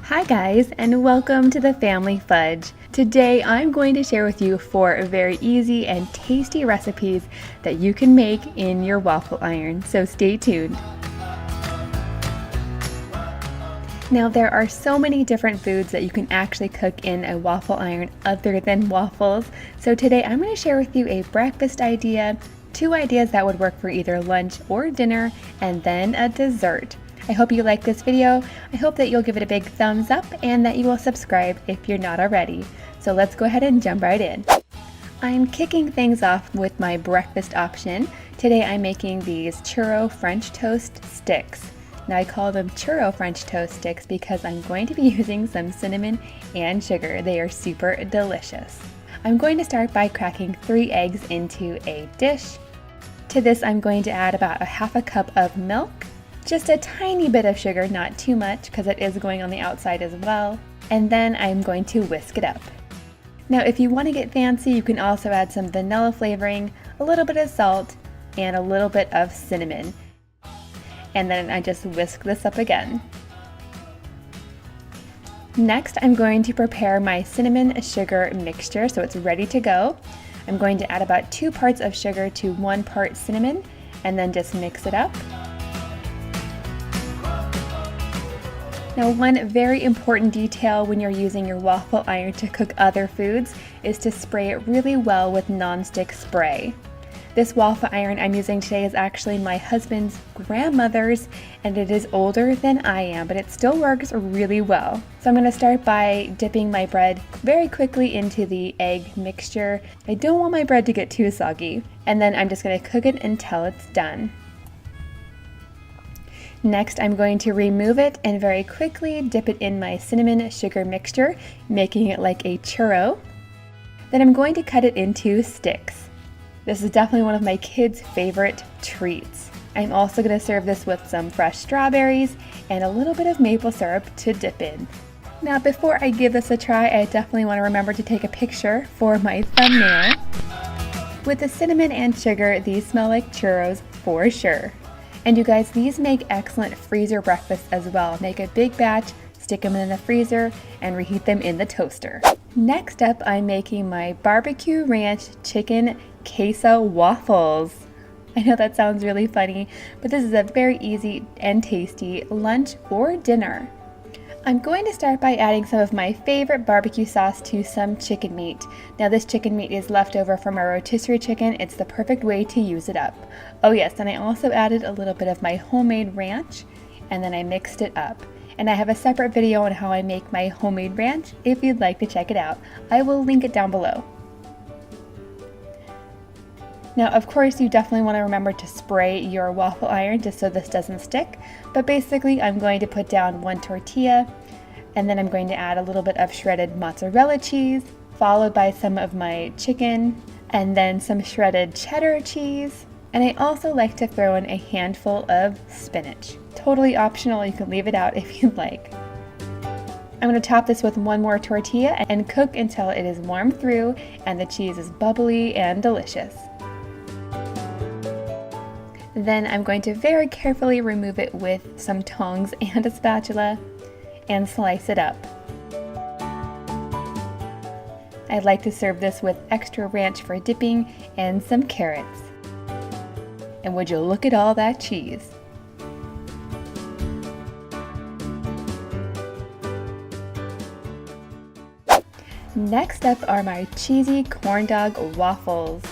Hi guys, and welcome to the Family Fudge. Today I'm going to share with you 4 very easy and tasty recipes that you can make in your waffle iron, so stay tuned. Now there are so many different foods that you can actually cook in a waffle iron other than waffles, so today I'm going to share with you a breakfast idea, 2 ideas that would work for either lunch or dinner, and then a dessert. I hope you like this video. I hope that you'll give it a big thumbs up and that you will subscribe if you're not already. So let's go ahead and jump right in. I'm kicking things off with my breakfast option. Today I'm making these churro French toast sticks. Now I call them churro French toast sticks because I'm going to be using some cinnamon and sugar. They are super delicious. I'm going to start by cracking 3 eggs into a dish. To this I'm going to add about ½ a cup of milk. Just a tiny bit of sugar, not too much because it is going on the outside as well. And then I'm going to whisk it up. Now if you want to get fancy, you can also add some vanilla flavoring, a little bit of salt, and a little bit of cinnamon. And then I just whisk this up again. Next, I'm going to prepare my cinnamon sugar mixture so it's ready to go. I'm going to add about 2 parts of sugar to 1 part cinnamon and then just mix it up. Now one very important detail when you're using your waffle iron to cook other foods is to spray it really well with nonstick spray. This waffle iron I'm using today is actually my husband's grandmother's and it is older than I am, but it still works really well. So I'm going to start by dipping my bread very quickly into the egg mixture. I don't want my bread to get too soggy. And then I'm just going to cook it until it's done. Next, I'm going to remove it and very quickly dip it in my cinnamon sugar mixture, making it like a churro. Then I'm going to cut it into sticks. This is definitely one of my kids' favorite treats. I'm also going to serve this with some fresh strawberries and a little bit of maple syrup to dip in. Now, before I give this a try, I definitely want to remember to take a picture for my thumbnail. With the cinnamon and sugar, these smell like churros for sure. And you guys, these make excellent freezer breakfasts as well. Make a big batch, stick them in the freezer, and reheat them in the toaster. Next up, I'm making my barbecue ranch chicken queso waffles. I know that sounds really funny, but this is a very easy and tasty lunch or dinner. I'm going to start by adding some of my favorite barbecue sauce to some chicken meat. Now this chicken meat is left over from our rotisserie chicken. It's the perfect way to use it up. Oh yes, and I also added a little bit of my homemade ranch and then I mixed it up. And I have a separate video on how I make my homemade ranch if you'd like to check it out. I will link it down below. Now, of course, you definitely want to remember to spray your waffle iron just so this doesn't stick. But basically, I'm going to put down 1 tortilla, and then I'm going to add a little bit of shredded mozzarella cheese, followed by some of my chicken, and then some shredded cheddar cheese. And I also like to throw in a handful of spinach. Totally optional, you can leave it out if you'd like. I'm going to top this with 1 more tortilla and cook until it is warm through and the cheese is bubbly and delicious. Then I'm going to very carefully remove it with some tongs and a spatula and slice it up. I'd like to serve this with extra ranch for dipping and some carrots. And would you look at all that cheese? Next up are my cheesy corn dog waffles.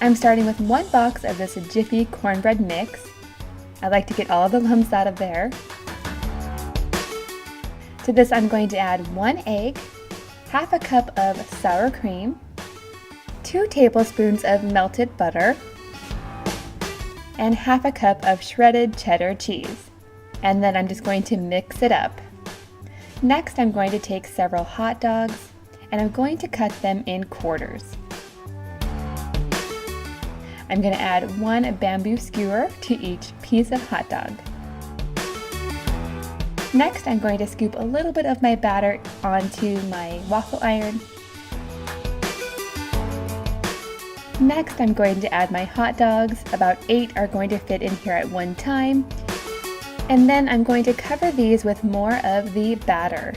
I'm starting with 1 box of this Jiffy cornbread mix. I like to get all the lumps out of there. To this I'm going to add 1 egg, ½ a cup of sour cream, 2 tablespoons of melted butter, and ½ a cup of shredded cheddar cheese. And then I'm just going to mix it up. Next I'm going to take several hot dogs and I'm going to cut them in quarters. I'm going to add 1 bamboo skewer to each piece of hot dog. Next, I'm going to scoop a little bit of my batter onto my waffle iron. Next, I'm going to add my hot dogs. About 8 are going to fit in here at one time. And then I'm going to cover these with more of the batter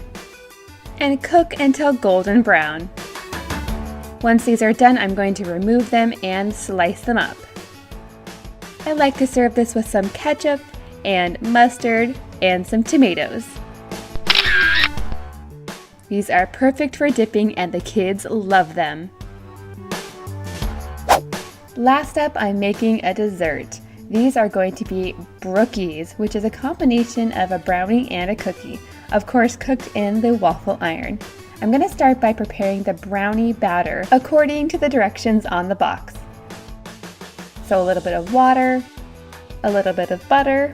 and cook until golden brown. Once these are done, I'm going to remove them and slice them up. I like to serve this with some ketchup and mustard and some tomatoes. These are perfect for dipping and the kids love them. Last up, I'm making a dessert. These are going to be brookies, which is a combination of a brownie and a cookie, of course cooked in the waffle iron. I'm going to start by preparing the brownie batter according to the directions on the box. So a little bit of water, a little bit of butter,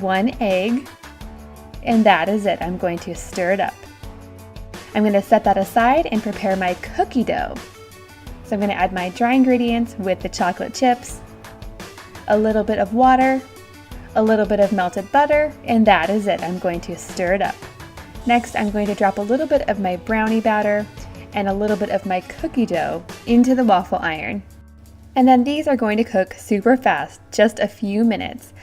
1 egg, and that is it. I'm going to stir it up. I'm going to set that aside and prepare my cookie dough. So I'm going to add my dry ingredients with the chocolate chips, a little bit of water, a little bit of melted butter, and that is it. I'm going to stir it up. Next, I'm going to drop a little bit of my brownie batter and a little bit of my cookie dough into the waffle iron. And then these are going to cook super fast, just a few minutes.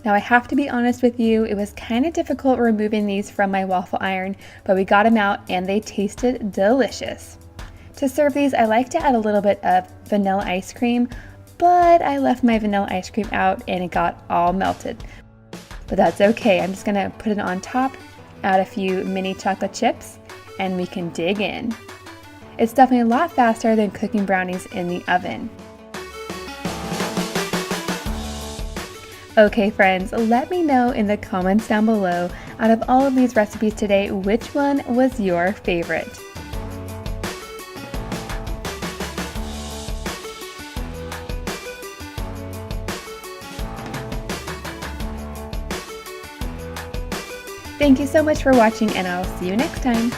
Now I have to be honest with you, it was kind of difficult removing these from my waffle iron, but we got them out and they tasted delicious. To serve these, I like to add a little bit of vanilla ice cream, but I left my vanilla ice cream out and it got all melted. But that's okay, I'm just gonna put it on top, add a few mini chocolate chips, and we can dig in. It's definitely a lot faster than cooking brownies in the oven. Okay friends, let me know in the comments down below, out of all of these recipes today, which one was your favorite? Thank you so much for watching and I'll see you next time.